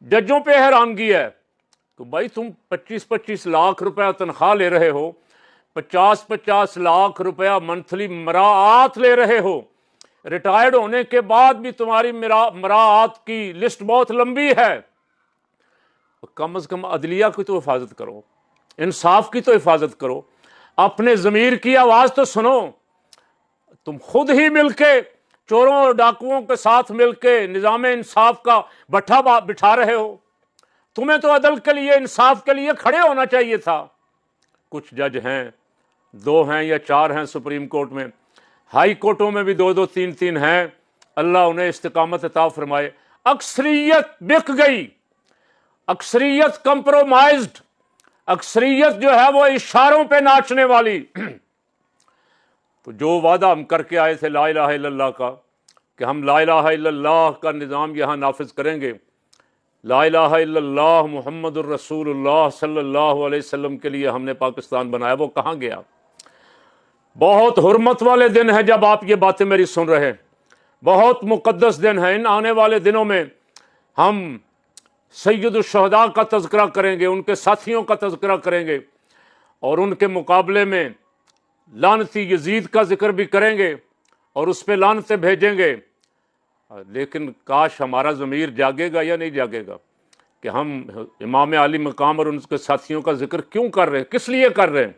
जजों पे हैरानगी है कि भाई तुम 25-25 लाख रुपया तनख्वाह ले रहे हो, 50-50 लाख रुपया मंथली मराआत ले रहे हो, रिटायर्ड होने के बाद भी तुम्हारी मराआत की लिस्ट बहुत लंबी है। कम से कम अदलिया की तो हिफाजत करो, इंसाफ की तो हिफाजत करो, अपने ज़मीर की आवाज़ तो सुनो। तुम खुद ही मिलके चोरों और डाकुओं के साथ मिलके निज़ाम इंसाफ का भट्ठा बिठा रहे हो। तुम्हें तो अदल के लिए, इंसाफ के लिए खड़े होना चाहिए था। कुछ जज हैं, 2 हैं या 4 हैं सुप्रीम कोर्ट में, हाई कोर्टों में भी 2-2 3-3 हैं, अल्लाह उन्हें इस्तिकामत अता फरमाए। अक्सरियत बिक गई, अक्सरियत कंप्रोमाइज्ड, अक्सरियत जो है वो इशारों पे नाचने वाली। तो जो वादा हम करके आए थे ला इलाहा इल्लल्लाह का, कि हम ला इलाहा इल्लल्लाह का निज़ाम यहाँ नाफिज करेंगे, ला इलाहा इल्लल्लाह मुहम्मदुर रसूलुल्लाह सल्लल्लाहु अलैहि वसल्लम के लिए हमने पाकिस्तान बनाया, वो कहाँ गया? बहुत हुर्मत वाले दिन है जब आप ये बातें मेरी सुन रहे हैं, बहुत मुक़द्दस दिन है। इन आने वाले दिनों में हम सैयदुश शुहदा का तज़किरा करेंगे, उनके साथियों का तज़किरा करेंगे, और उनके मुकाबले में लानती यजीद का जिक्र भी करेंगे और उस पर लानतें भेजेंगे। लेकिन काश हमारा ज़मीर जागेगा या नहीं जागेगा कि हम इमाम अली मकाम और उनके साथियों का जिक्र क्यों कर रहे हैं, किस लिए कर रहे हैं।